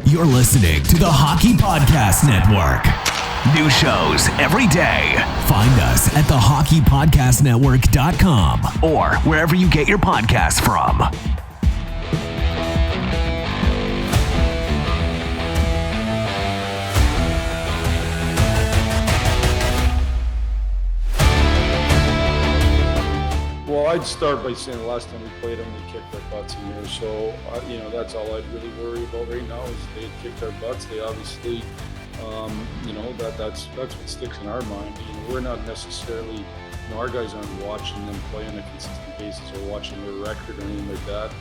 You're listening to the Hockey Podcast Network. New shows every day. Find us at thehockeypodcastnetwork.com or wherever you get your podcasts from. Well, I'd start by saying the last time we played them, they kicked our butts in here. So, that's all I'd really worry about right now is they had kicked our butts. They obviously, that's what sticks in our mind. We're not necessarily, our guys aren't watching them play on a consistent basis or watching their record or anything like that.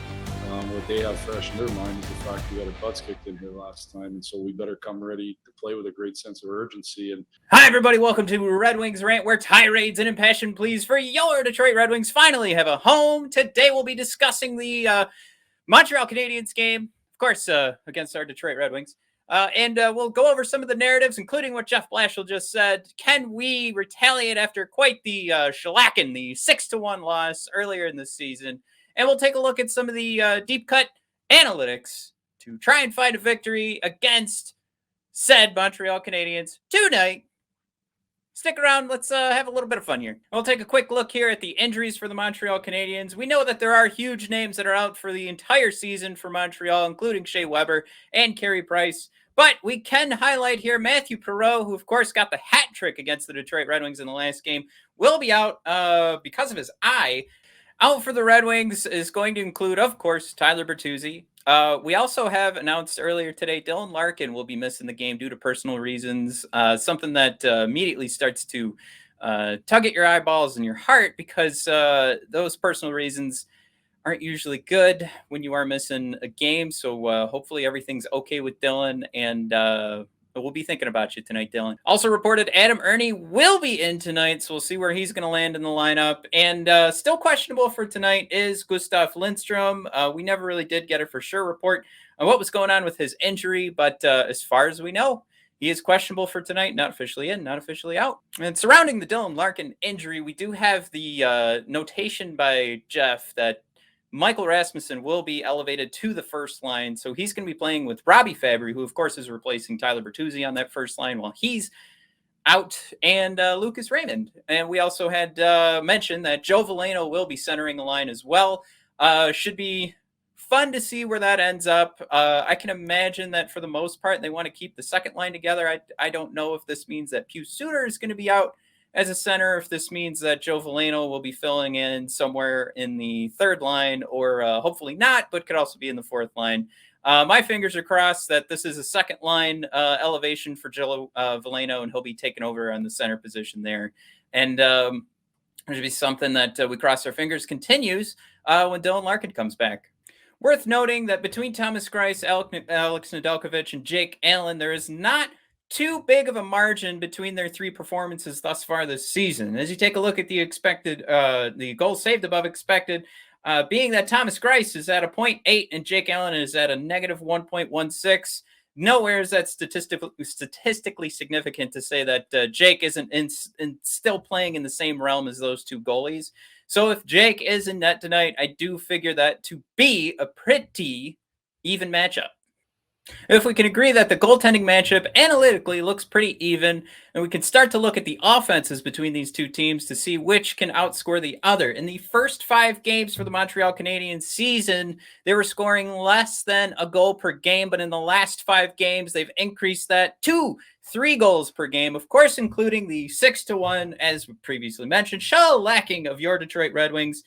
What they have fresh in their mind is the fact we got our butts kicked in here last time, and so we better come ready to play with a great sense of urgency. And hi, everybody. Welcome to Red Wings Rant, where tirades and impassioned pleas for your Detroit Red Wings finally have a home. Today, we'll be discussing the Montreal Canadiens game, of course, against our Detroit Red Wings. And we'll go over some of the narratives, including what Jeff Blashill just said. Can we retaliate after quite the shellacking, the 6-1 loss earlier in the season? And we'll take a look at some of the deep cut analytics to try and find a victory against said Montreal Canadiens tonight. Stick around. Let's have a little bit of fun here. We'll take a quick look here at the injuries for the Montreal Canadiens. We know that there are huge names that are out for the entire season for Montreal, including Shea Weber and Carey Price. But we can highlight here Matthew Perreault, who, of course, got the hat trick against the Detroit Red Wings in the last game, will be out because of his eye. Out for the Red Wings is going to include, of course, Tyler Bertuzzi. We also have announced earlier today Dylan Larkin will be missing the game due to personal reasons, something that immediately starts to tug at your eyeballs and your heart because those personal reasons aren't usually good when you are missing a game. So hopefully everything's okay with Dylan, and we'll be thinking about you tonight, Dylan. Also reported Adam Ernie will be in tonight, so we'll see where he's going to land in the lineup. And still questionable for tonight is Gustav Lindstrom. We never really did get a for sure report on what was going on with his injury, but as far as we know, he is questionable for tonight, not officially in, not officially out. And surrounding the Dylan Larkin injury, we do have the notation by Jeff that Michael Rasmussen will be elevated to the first line. So he's going to be playing with Robby Fabbri, who, of course, is replacing Tyler Bertuzzi on that first line while he's out, and Lucas Raymond. And we also had mentioned that Joe Veleno will be centering the line as well. Should be fun to see where that ends up. I can imagine that for the most part, they want to keep the second line together. I don't know if this means that Pius Suter is going to be out as a center, if this means that Joe Veleno will be filling in somewhere in the third line, or hopefully not, but could also be in the fourth line. My fingers are crossed that this is a second line elevation for Joe Veleno, and he'll be taking over on the center position there. And there should be something that we cross our fingers continues when Dylan Larkin comes back. Worth noting that between Thomas Greiss, Alex Nedeljkovic, and Jake Allen, there is not too big of a margin between their three performances thus far this season. As you take a look at the expected, the goals saved above expected, being that Thomas Greiss is at a 0.8 and Jake Allen is at a negative 1.16. Nowhere is that statistically significant to say that Jake isn't still playing in the same realm as those two goalies. So if Jake is in net tonight, I do figure that to be a pretty even matchup. If we can agree that the goaltending matchup analytically looks pretty even, and we can start to look at the offenses between these two teams to see which can outscore the other. In the first 5 games for the Montreal Canadiens season, they were scoring less than a goal per game, but in the last 5 games, they've increased that to 3 goals per game, of course, including the 6-1, as previously mentioned, shellacking of your Detroit Red Wings.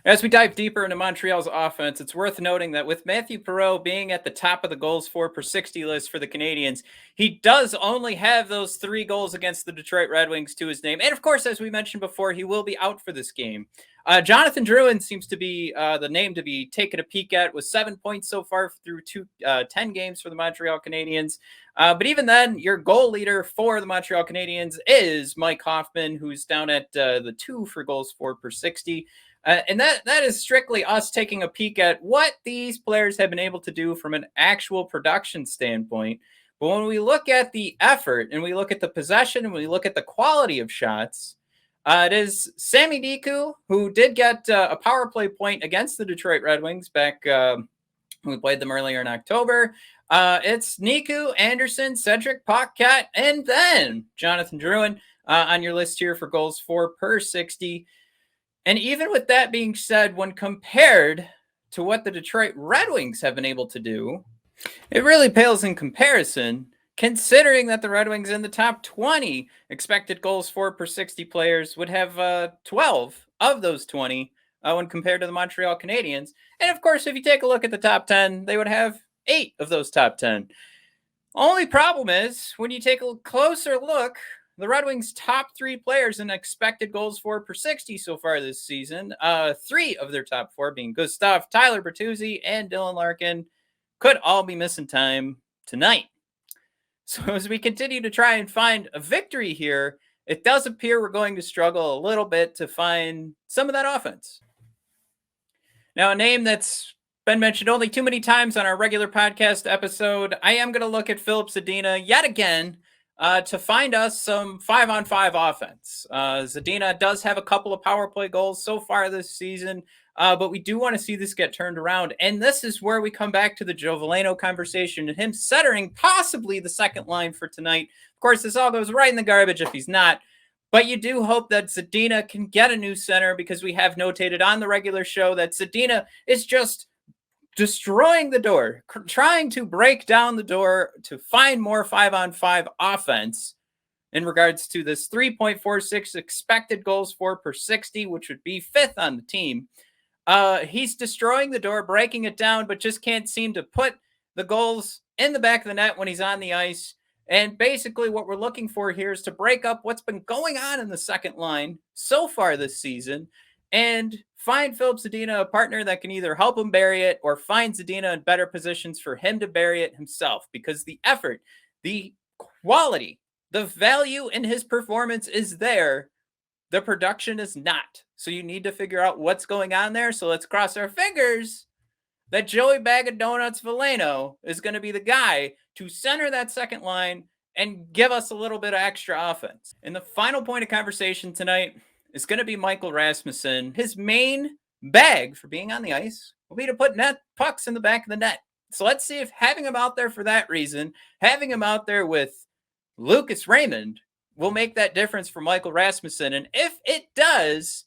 As we dive deeper into Montreal's offense, it's worth noting that with Matthew Perreault being at the top of the goals for per 60 list for the Canadiens, he does only have those 3 goals against the Detroit Red Wings to his name. And of course, as we mentioned before, he will be out for this game. Jonathan Drouin seems to be the name to be taken a peek at, with 7 points so far through 10 games for the Montreal Canadiens. But even then, your goal leader for the Montreal Canadiens is Mike Hoffman, who's down at the 2 for goals for per 60. And that is strictly us taking a peek at what these players have been able to do from an actual production standpoint. But when we look at the effort and we look at the possession and we look at the quality of shots, it is Sami Niku, who did get a power play point against the Detroit Red Wings back We played them earlier in October. It's Niku, Anderson, Cedric, Paquette, and then Jonathan Drouin on your list here for goals for per 60. And even with that being said, when compared to what the Detroit Red Wings have been able to do, it really pales in comparison, considering that the Red Wings in the top 20 expected goals for per 60 players would have 12 of those 20 when compared to the Montreal Canadiens. And of course, if you take a look at the top 10, they would have 8 of those top 10. Only problem is, when you take a closer look, the Red Wings' top 3 players in expected goals for per 60 so far this season, 3 of their top 4 being Gustav, Tyler Bertuzzi, and Dylan Larkin, could all be missing time tonight. So as we continue to try and find a victory here, it does appear we're going to struggle a little bit to find some of that offense. Now, a name that's been mentioned only too many times on our regular podcast episode, I am going to look at Filip Zadina yet again to find us some 5-on-5 offense. Zadina does have a couple of power play goals so far this season, but we do want to see this get turned around. And this is where we come back to the Joe Veleno conversation and him centering possibly the second line for tonight. Of course, this all goes right in the garbage if he's not. But you do hope that Zadina can get a new center, because we have notated on the regular show that Zadina is just destroying the door, trying to break down the door to find more 5-on-5 offense in regards to this 3.46 expected goals for per 60, which would be 5th on the team. He's destroying the door, breaking it down, but just can't seem to put the goals in the back of the net when he's on the ice. And basically what we're looking for here is to break up what's been going on in the second line so far this season and find Filip Zadina a partner that can either help him bury it or find Zadina in better positions for him to bury it himself, because the effort, the quality, the value in his performance is there. The production is not. So you need to figure out what's going on there. So let's cross our fingers that Joey Bag of Donuts Veleno is going to be the guy to center that second line and give us a little bit of extra offense. And the final point of conversation tonight is going to be Michael Rasmussen. His main bag for being on the ice will be to put net pucks in the back of the net. So let's see if having him out there for that reason, having him out there with Lucas Raymond, will make that difference for Michael Rasmussen. And if it does,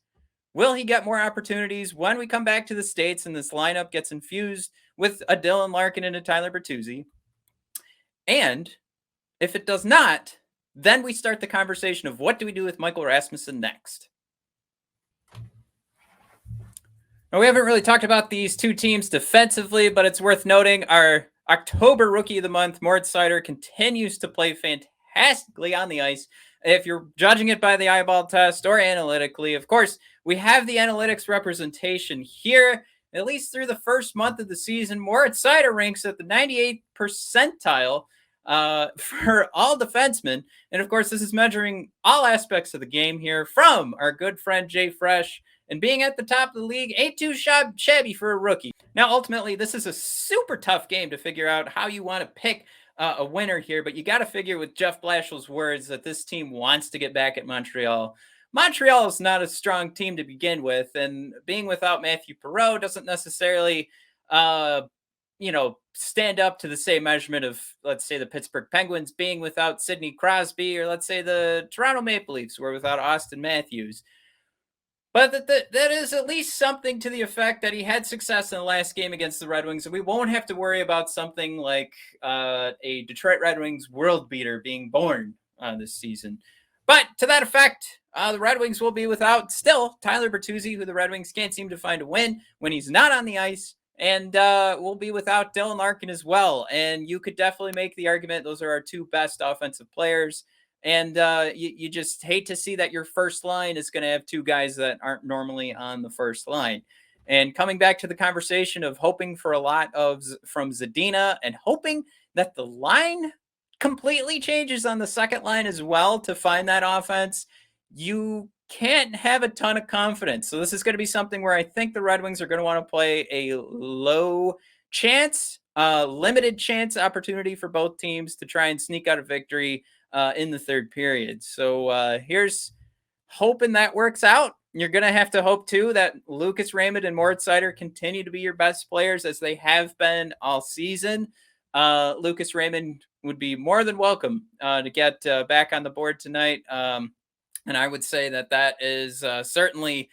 will he get more opportunities when we come back to the States and this lineup gets infused with a Dylan Larkin and a Tyler Bertuzzi? And if it does not, then we start the conversation of what do we do with Michael Rasmussen next? Now, we haven't really talked about these two teams defensively, but it's worth noting our October Rookie of the Month, Moritz Seider, continues to play fantastically on the ice. If you're judging it by the eyeball test or analytically, of course, we have the analytics representation here. At least through the first month of the season, Moritz Seider ranks at the 98th percentile for all defensemen. And of course, this is measuring all aspects of the game here from our good friend Jay Fresh. And being at the top of the league ain't too shabby for a rookie. Now, ultimately, this is a super tough game to figure out how you want to pick a winner here. But you got to figure with Jeff Blashill's words that this team wants to get back at Montreal. Montreal is not a strong team to begin with. And being without Matthew Perreault doesn't necessarily, stand up to the same measurement of, let's say, the Pittsburgh Penguins being without Sidney Crosby, or let's say the Toronto Maple Leafs were without Austin Matthews. But that is at least something to the effect that he had success in the last game against the Red Wings, and we won't have to worry about something like a Detroit Red Wings world beater being born this season. But to that effect, the Red Wings will be without still Tyler Bertuzzi, who the Red Wings can't seem to find a win when he's not on the ice, and we'll be without Dylan Larkin as well. And you could definitely make the argument those are our two best offensive players. And you just hate to see that your first line is going to have two guys that aren't normally on the first line. And coming back to the conversation of hoping for a lot from Zadina and hoping that the line completely changes on the second line as well to find that offense, you can't have a ton of confidence. So this is going to be something where I think the Red Wings are going to want to play a low chance, limited chance opportunity for both teams to try and sneak out a victory in the third period. So here's hoping that works out. you're going to have to hope, too, that Lucas Raymond and Moritz Seider continue to be your best players as they have been all season. Lucas Raymond would be more than welcome to get back on the board tonight. And I would say that is certainly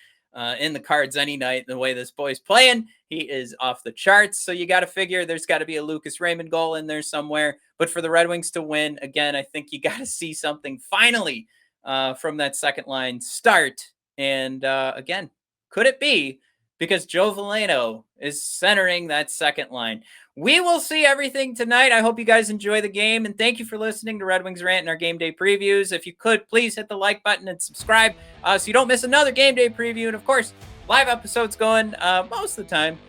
in the cards any night. The way this boy's playing, he is off the charts. So you got to figure there's got to be a Lucas Raymond goal in there somewhere. But for the Red Wings to win, again, I think you got to see something finally from that second line start. And again, could it be because Joe Veleno is centering that second line? We will see everything tonight. I hope you guys enjoy the game, and thank you for listening to Red Wings Rant and our game day previews. If you could, please hit the like button and subscribe so you don't miss another game day preview. And, of course, live episodes going most of the time,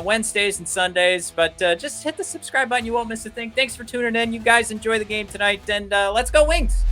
Wednesdays and Sundays. But just hit the subscribe button. You won't miss a thing. Thanks for tuning in. You guys enjoy the game tonight, and let's go Wings.